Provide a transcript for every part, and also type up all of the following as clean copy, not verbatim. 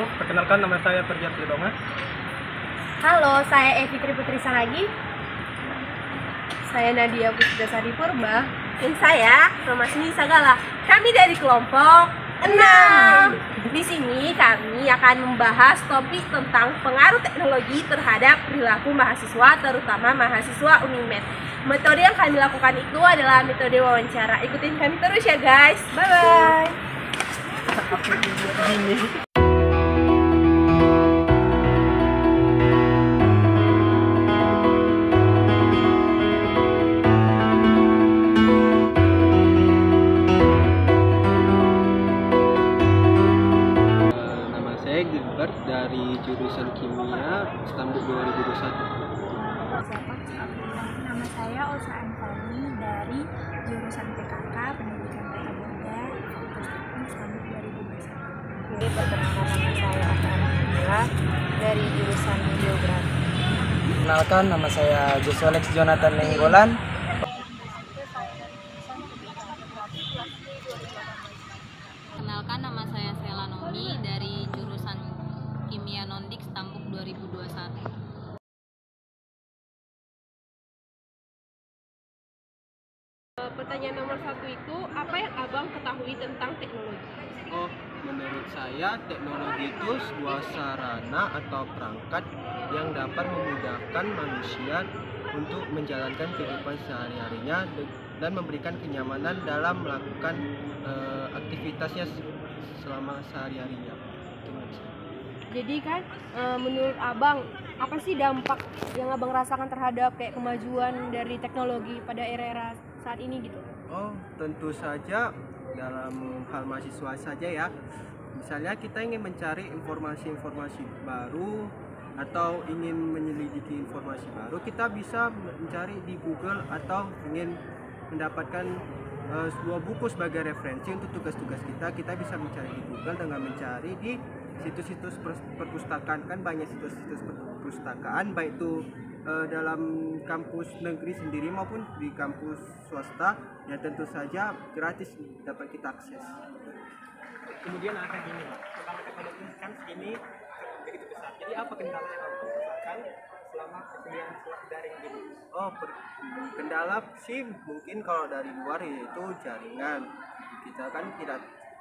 Halo, perkenalkan nama saya Ferdian Pridoma. Halo, saya Evi Triputri Saragi. Saya Nadia Pusdasari Purba. Dan saya Romasni Sagala. Kami dari kelompok 6. Di sini kami akan membahas topik tentang pengaruh teknologi terhadap perilaku mahasiswa, terutama mahasiswa Unimed. Metode yang kami lakukan itu adalah metode wawancara. Ikutin kami terus ya guys. Bye bye. Nama saya Gilbert dari jurusan Kimia Stambuk 2021. Nama saya Osa Anfani dari jurusan PKK Pendidikan Tata Boga Fakultas Teknik Stambuk 2021. Jadi perkenalkan nama saya Okara Nabila dari jurusan Geografi. Kenalkan, nama saya Joshua Alex Jonathan Nenggolan. Kenalkan, nama saya Sela Nomi dari jurusan Kimia Nondik Stambuk 2021. Pertanyaan nomor 1 itu, apa yang abang ketahui tentang teknologi? Oh, menurut saya teknologi itu sebuah sarana atau perangkat yang dapat memudahkan manusia untuk menjalankan kehidupan sehari-harinya dan memberikan kenyamanan dalam melakukan aktivitasnya selama sehari-harinya. Jadi kan menurut abang, apa sih dampak yang abang rasakan terhadap kayak kemajuan dari teknologi pada era-era saat ini gitu? Oh, tentu saja dalam hal mahasiswa saja ya. Misalnya kita ingin mencari informasi-informasi baru atau ingin menyelidiki informasi baru, kita bisa mencari di Google atau ingin mendapatkan sebuah buku sebagai referensi untuk tugas-tugas kita bisa mencari di Google dengan mencari di situs-situs perpustakaan. Kan banyak situs-situs perpustakaan, baik itu dalam kampus negeri sendiri maupun di kampus swasta yang tentu saja gratis dapat kita akses. Kemudian akan gini Pak, pertama teknologi kan segini begitu besar. Jadi apa kendala yang kamu rasakan selama kuliah daring gini? Oh, kendala sih mungkin kalau dari luar yaitu jaringan.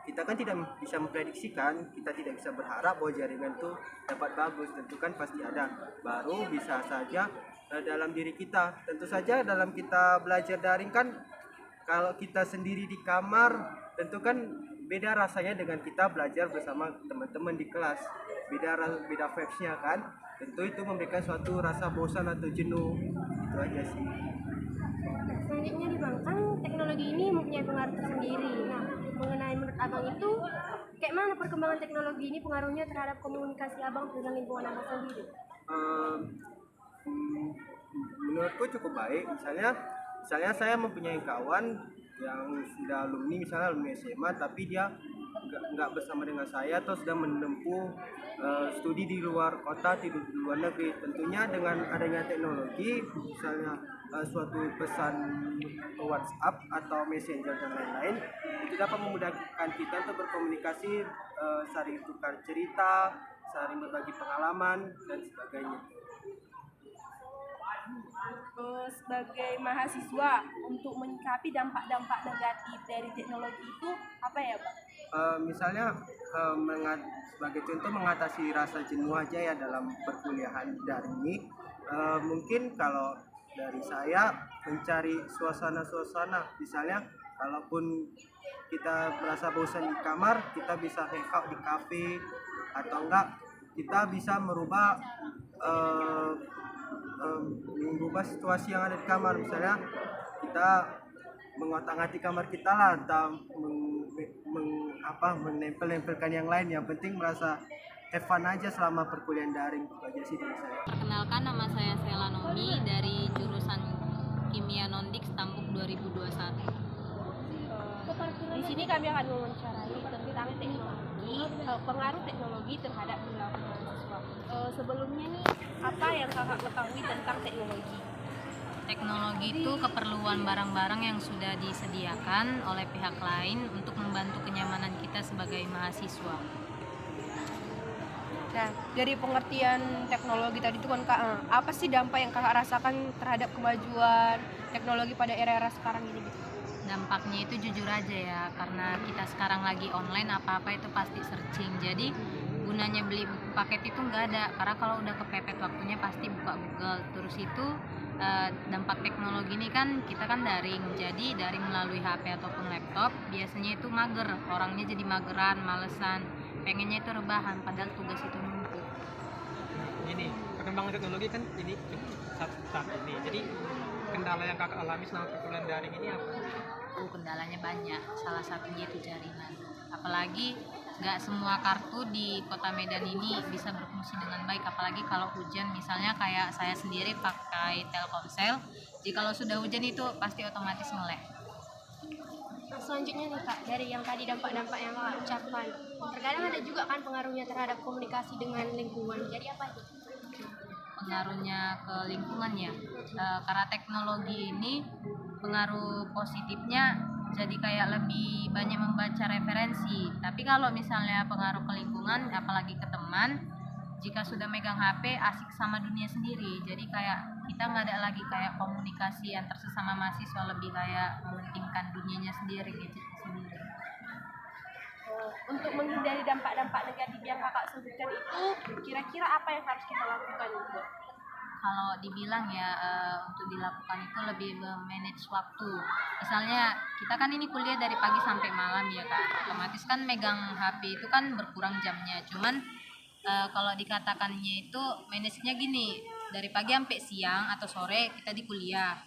Kita kan tidak bisa memprediksikan, kita tidak bisa berharap bahwa jaringan itu dapat bagus. Tentu kan pasti ada. Baru bisa saja dalam diri kita. Tentu saja dalam kita belajar daring kan, kalau kita sendiri di kamar, tentu kan beda rasanya dengan kita belajar bersama teman-teman di kelas. Beda vibes-nya kan. Tentu itu memberikan suatu rasa bosan atau jenuh. Itu aja sih. Selanjutnya nih bang, kan teknologi ini mempunyai pengaruh tersendiri. Nah, mengenai menurut abang itu, kayak mana perkembangan teknologi ini pengaruhnya terhadap komunikasi abang dengan lingkungan abang sendiri? Menurutku cukup baik. Misalnya saya mempunyai kawan yang sudah misalnya alumni SMA, tapi dia nggak bersama dengan saya atau sedang menempuh studi di luar kota, di luar negeri. Tentunya dengan adanya teknologi, misalnya suatu pesan WhatsApp atau Messenger dan lain-lain, itu dapat memudahkan kita untuk berkomunikasi, saling tukar cerita, saling berbagi pengalaman dan sebagainya. Sebagai mahasiswa, untuk menyikapi dampak-dampak negatif dari teknologi itu apa ya Bang? Misalnya sebagai contoh mengatasi rasa jenuh aja ya dalam perkuliahan daring. Mungkin kalau dari saya mencari suasana-suasana, misalnya kalaupun kita merasa bosan di kamar, kita bisa hangout di kafe, atau enggak kita bisa merubah situasi yang ada di kamar. Misalnya kita mengotak-atik kamar kita lah, atau menempel-nempelkan yang lain. Yang penting merasa have fun aja selama perkuliahan daring. Itu aja sih dari saya. Perkenalkan, nama saya Sela Nomi dari jurusan Kimia Nondik Stambuk 2021. Di sini kami akan mewawancarai tentang teknologi, pengaruh teknologi terhadap perilaku mahasiswa. Sebelumnya nih, apa yang kakak ketahui tentang teknologi? Teknologi itu keperluan barang-barang yang sudah disediakan oleh pihak lain untuk membantu kenyamanan kita sebagai mahasiswa. Nah, dari pengertian teknologi tadi itu kan Kak, apa sih dampak yang Kakak rasakan terhadap kemajuan teknologi pada era-era sekarang ini gitu? Dampaknya itu jujur aja ya, karena kita sekarang lagi online, apa-apa itu pasti searching. Jadi gunanya beli buku paket itu nggak ada, karena kalau udah kepepet waktunya pasti buka Google. Terus itu dampak teknologi ini kan kita kan daring, jadi daring melalui HP ataupun laptop, biasanya itu mager, orangnya jadi mageran, malesan, pengennya itu rebahan, padahal tugas itu numpuk. Gini, perkembangan teknologi kan ini saat ini. Jadi kendala yang kakak alami selama perkuliahan daring ini apa? Kendalanya banyak, salah satunya itu jaringan. Apalagi nggak semua kartu di kota Medan ini bisa berfungsi dengan baik, apalagi kalau hujan. Misalnya kayak saya sendiri pakai Telkomsel, jadi kalau sudah hujan itu pasti otomatis nge-lag. Nah, selanjutnya nih Kak, dari yang tadi dampak-dampak yang Kakak ucapkan, terkadang ada juga kan pengaruhnya terhadap komunikasi dengan lingkungan. Jadi apa itu? Pengaruhnya ke lingkungan ya, karena teknologi ini pengaruh positifnya jadi kayak lebih banyak membaca referensi. Tapi kalau misalnya pengaruh ke lingkungan, apalagi ke teman, jika sudah megang HP asik sama dunia sendiri, jadi kayak kita nggak ada lagi kayak komunikasi antar sesama mahasiswa, lebih kayak mementingkan dunianya sendiri, gadgetnya sendiri. Untuk menghindari dampak-dampak negatif yang Kakak sebutkan itu, kira-kira apa yang harus kita lakukan gitu? Kalau dibilang ya, untuk dilakukan itu lebih manage waktu. Misalnya kita kan ini kuliah dari pagi sampai malam ya kan, otomatis kan megang HP itu kan berkurang jamnya. Cuman kalau dikatakannya itu manage-nya gini, dari pagi sampai siang atau sore kita di kuliah,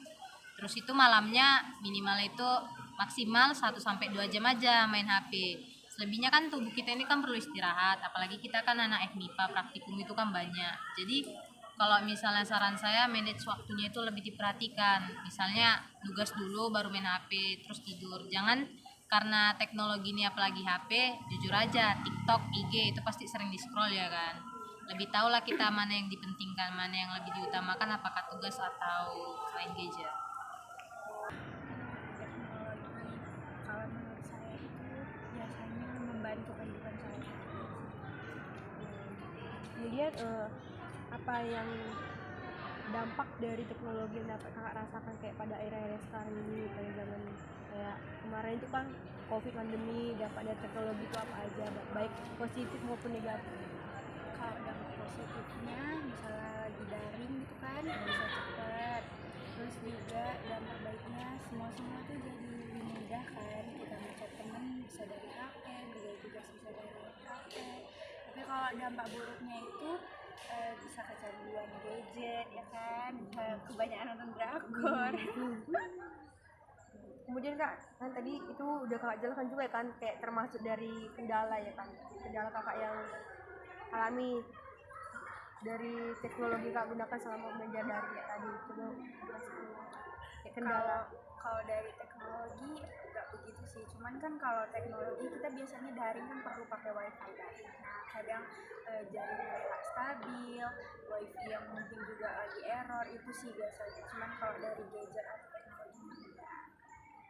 terus itu malamnya minimal itu maksimal 1-2 jam aja main HP. Selebihnya kan tubuh kita ini kan perlu istirahat, apalagi kita kan anak FMIPA, praktikum itu kan banyak. Jadi kalau misalnya saran saya, manage waktunya itu lebih diperhatikan. Misalnya tugas dulu baru main HP, terus tidur. Jangan karena teknologi ini apalagi HP, jujur aja TikTok, IG itu pasti sering di scroll ya kan. Lebih tahulah kita mana yang dipentingkan, mana yang lebih diutamakan, apakah tugas atau main gadget. Kalau menurut saya itu biasanya membantu kehidupan saya. Kemudian apa yang dampak dari teknologi yang dapat Kakak rasakan kayak pada era-era sekarang ini, pada zaman kayak kemarin itu kan COVID, pandemi, dampak dari teknologi itu apa aja, baik positif maupun negatif? Kalau dampak positifnya misalnya lagi daring gitu kan bisa cepet, terus juga dampak baiknya semua tuh jadi lebih mudah kan, kita ngechat temen bisa dari HP, belajar tugas bisa dari HP. Tapi kalau dampak buruknya itu bisa kecanduan gadget ya kan, kebanyakan nonton drakor. Kemudian Kak, kan tadi itu udah Kakak jelaskan juga ya kan, kayak termasuk dari kendala ya kan, kendala Kakak yang alami dari teknologi Kak gunakan selama belajar daring ya tadi. Coba jelasin kayak kendala. Kalau dari teknologi nggak begitu sih, cuman kan kalau teknologi kita biasanya daring kan perlu pakai wifi daring. Nah kadang jaringan nggak stabil, wifi yang mungkin juga lagi error, itu sih biasanya. Cuman kalau dari gadget atau teknologi enggak.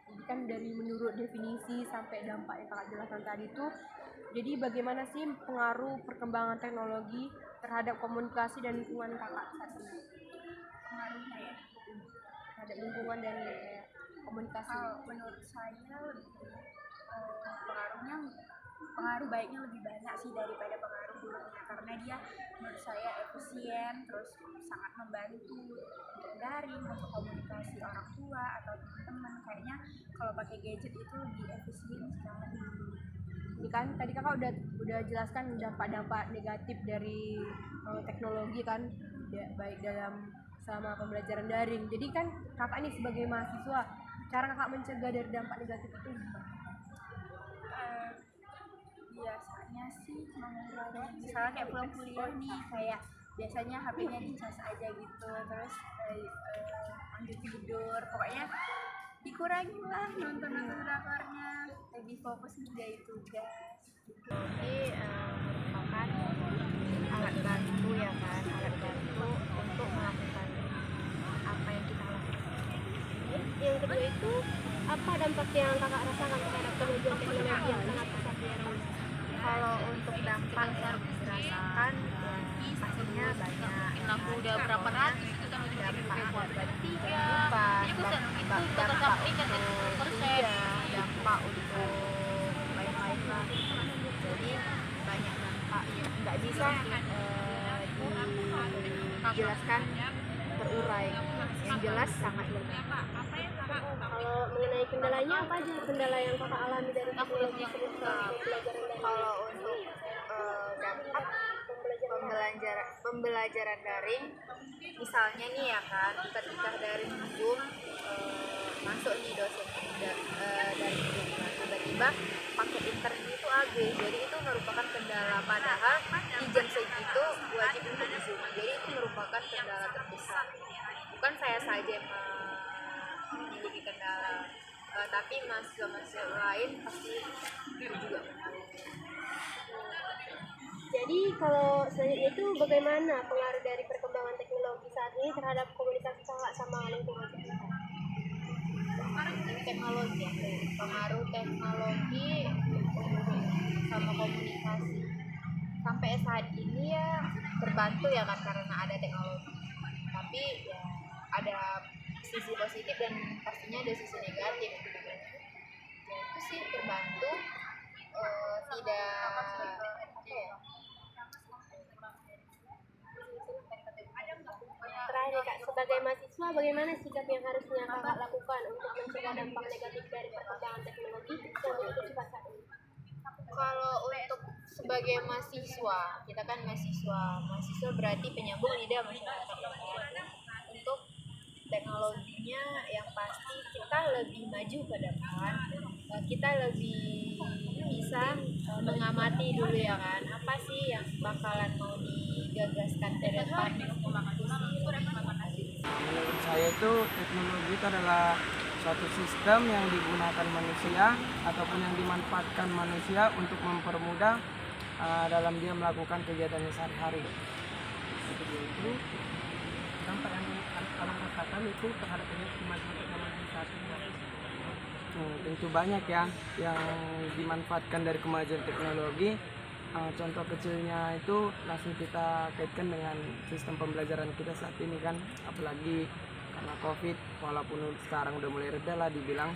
Jadi kan dari menurut definisi sampai dampak yang Kakak jelaskan tadi itu, jadi bagaimana sih pengaruh perkembangan teknologi terhadap komunikasi dan lingkungan Kakak saat ini? Pengaruhnya ya, Terhadap lingkungan dan komunikasi. kalau menurut saya pengaruh baiknya lebih banyak sih daripada pengaruh buruknya, karena dia menurut saya efisien, terus sangat membantu untuk daring, untuk komunikasi orang tua atau teman-teman. Kayaknya kalau pakai gadget itu lebih efisien sekali. Ini kan tadi Kakak udah jelaskan dampak-dampak negatif dari teknologi kan, baik dalam selama pembelajaran daring. Jadi kan Kakak ini sebagai mahasiswa, cara Kakak mencegah dari dampak negatif itu gimana? Biasanya sih mengurangi, misalnya kayak pulang kuliah nih, kayak biasanya HP-nya dicas aja gitu, terus lanjut tidur, pokoknya dikurangi lah nonton drakornya, lebih fokus ngerjain tugas. Teknologi merupakan alat bantu ya kan, alat bantu untuk melakukan apa yang kita lakukan. Yang kedua itu apa dampak yang Kakak rasakan terhadap kemajuan teknologi yang sangat pesat di era ini? Kalau untuk dampak yang dirasakan ya, pastinya banyak. Aku udah berapa ratus itu sama Dampak kehidupan. bagi Tiga. kehidupan, Itu dampak tingkat untuk persen. dampak untuk lain-lain lah. Jadi banyak dampak yang nggak bisa dijelaskan terurai. Yang jelas sangat banyak. Kalau mengenai kendalanya apa aja kendala yang kakak alami dari teknologi selama pembelajaran daring? Kalau untuk dampak pembelajaran daring, misalnya nih ya kan, ketika dari Zoom masuk nih dosen dari Zoom, nah, tiba-tiba paket internet itu habis, jadi itu merupakan kendala. Padahal di jam segitu wajib untuk Zoom, jadi itu merupakan kendala terbesar. Bukan saya saja yang memiliki kendala, tapi mahasiswa lain pasti juga mengalami. Jadi kalau selanjutnya itu bagaimana pengaruh dari perkembangan teknologi saat ini terhadap komunikasi kakak sama lingkungan sekitar? Teknologi ya, pengaruh teknologi sama komunikasi sampai saat ini ya terbantu ya kan karena ada teknologi, tapi ya ada sisi positif dan pastinya ada sisi negatif gitu kan. Ya, itu sih terbantu, tidak apa ya. Terakhir kak, sebagai mahasiswa bagaimana sikap yang harusnya kakak lakukan untuk mencegah dampak negatif dari perkembangan teknologi yang begitu cepat saat ini? Kalau untuk sebagai mahasiswa, kita kan mahasiswa berarti penyambung lidah masyarakat. Untuk teknologinya yang pasti kita lebih maju ke depan, kita lebih bisa mengamati dulu ya kan, apa sih yang bakalan mau digagaskan ke depan. Menurut saya itu teknologi itu adalah suatu sistem yang digunakan manusia ataupun yang dimanfaatkan manusia untuk mempermudah dalam dia melakukan kegiatannya sehari-hari. Itu dampak yang kalau rasakan itu terhadap kemajuan teknologi saat ini. Tentu banyak ya yang dimanfaatkan dari kemajuan teknologi. Contoh kecilnya itu langsung kita kaitkan dengan sistem pembelajaran kita saat ini kan, apalagi karena COVID, walaupun sekarang udah mulai reda lah dibilang,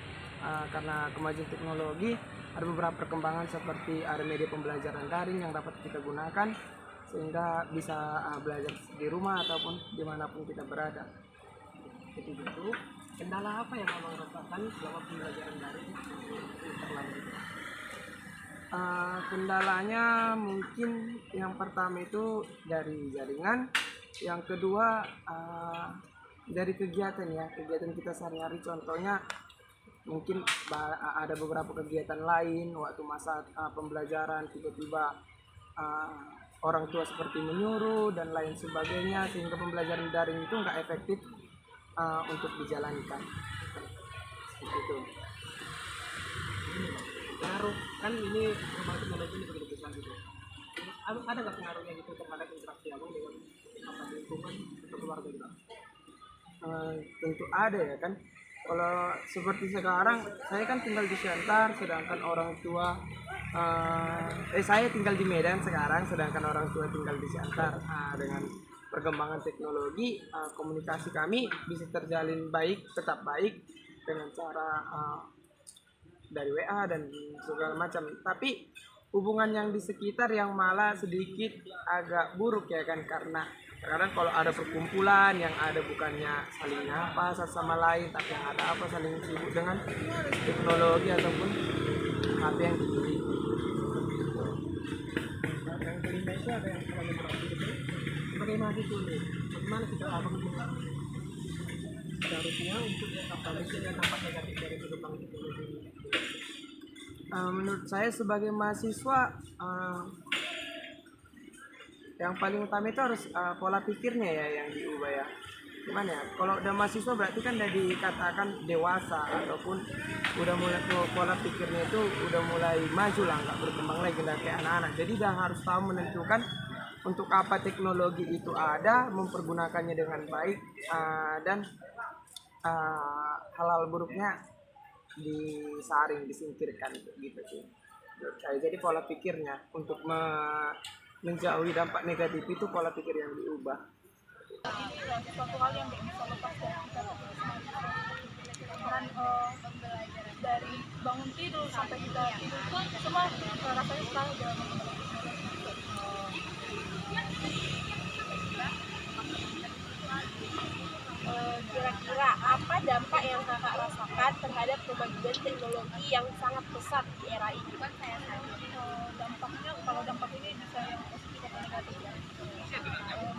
karena kemajuan teknologi ada beberapa perkembangan seperti ada media pembelajaran daring yang dapat kita gunakan sehingga bisa belajar di rumah ataupun dimanapun kita berada. Jadi itu kendala apa yang abang rasakan selama pembelajaran daring terlalu? Kendalanya mungkin yang pertama itu dari jaringan, yang kedua dari kegiatan ya, kegiatan kita sehari-hari. Contohnya mungkin ada beberapa kegiatan lain waktu masa pembelajaran tiba-tiba orang tua seperti menyuruh dan lain sebagainya, sehingga pembelajaran daring itu nggak efektif untuk dijalankan. Seperti itu. Pengaruh kan ini perubahan teknologi ini begitu besar gitu. Ada nggak pengaruhnya gitu terhadap interaksi abang dengan apa lingkungan atau keluarga gitu? Tentu ada ya kan. Kalau seperti sekarang saya kan tinggal di Siantar, sedangkan orang tua saya tinggal di Medan sekarang, sedangkan orang tua tinggal di Siantar. Dengan perkembangan teknologi, komunikasi kami bisa terjalin baik, tetap baik dengan cara dari WA dan segala macam. Tapi hubungan yang di sekitar yang malah sedikit agak buruk ya kan, karena kadang kalau ada perkumpulan yang ada bukannya saling nyapa satu sama lain, tapi yang ada apa saling sibuk dengan teknologi ataupun HP yang dimiliki. Yang kelima itu ada yang terlalu berat gitu. Sebagai mahasiswa nih, bagaimana kita abang seharusnya untuk mencegah dampak negatif dari perkembangan teknologi ini? Menurut saya sebagai mahasiswa yang paling utama itu harus pola pikirnya ya yang diubah ya. Gimana ya? Kalau udah mahasiswa berarti kan udah dikatakan dewasa ataupun udah mulai pola pikirnya itu udah mulai maju lah, nggak berkembang lagi udah kayak anak-anak. Jadi udah harus tahu menentukan untuk apa teknologi itu ada, mempergunakannya dengan baik dan hal-hal buruknya disaring, disingkirkan gitu sih. menurut saya. Jadi pola pikirnya untuk menjauhi dampak negatif itu pola pikir yang diubah. Suatu hal yang nggak bisa lepas dari kita kan dari bangun tidur sampai kita tidur pun semua rasanya sekarang udah kira-kira apa dampak yang kakak rasakan terhadap kemajuan teknologi yang sangat pesat di era ini? Dampaknya, kalau dampak ini bisa yang positif atau negatif ya.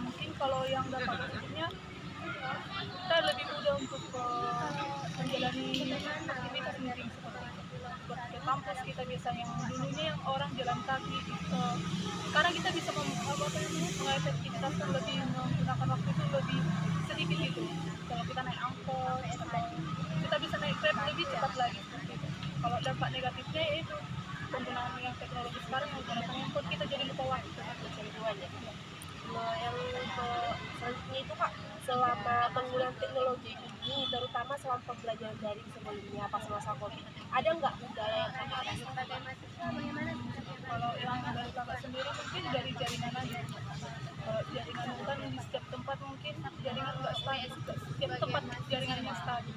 Mungkin kalau yang dampak positifnya kita lebih mudah untuk menjalani aktivitas sendiri seperti ke kampus kita bisa yang dulunya yang orang jalan kaki sekarang kita bisa mengefektivitaskan lebih menggunakan waktu itu lebih sedikit gitu. Kalau kita naik angkot atau kita bisa naik Grab lebih cepat lagi seperti itu. Kalau dampak negatifnya yaitu penggunaan yang teknologi sekarang menggunakan handphone kita jadi lupa waktu aja. Nah, yang selanjutnya itu Kak, selama penggunaan teknologi ini, terutama selama pembelajaran daring sebelumnya pas masa COVID, ada nggak kendala yang kakak rasakan? Kalau yang dari kakak sendiri mungkin dari jaringan aja. Kalau jaringan kan di setiap tempat mungkin jaringan nggak stabil, setiap tempat jaringannya stabil.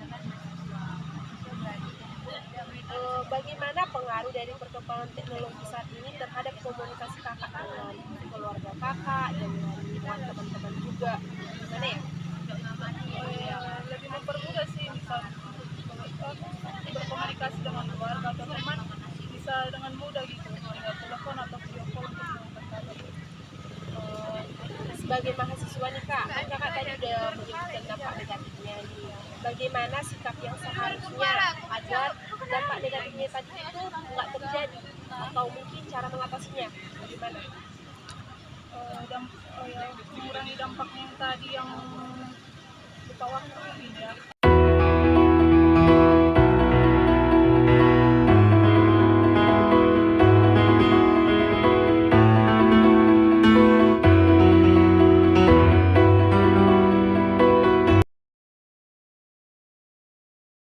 Bagaimana pengaruh dari perkembangan teknologi saat ini terhadap komunikasi kakak dengan keluarga kakak dan dengan teman-teman juga? Gimana ya? Lebih mempermudah sih, misal berkomunikasi dengan keluarga atau teman bisa dengan mudah gitu, tinggal telepon atau video call untuk berkabar. Sebagai mahasiswa nih Kak, kan kakak tadi udah menyebutkan dampak negatifnya nih. Bagaimana sikap yang seharusnya agar dampak negatifnya tadi itu nggak terjadi atau mungkin cara mengatasinya bagaimana? Mengurangi dampaknya yang tadi yang lupa waktu ini ya.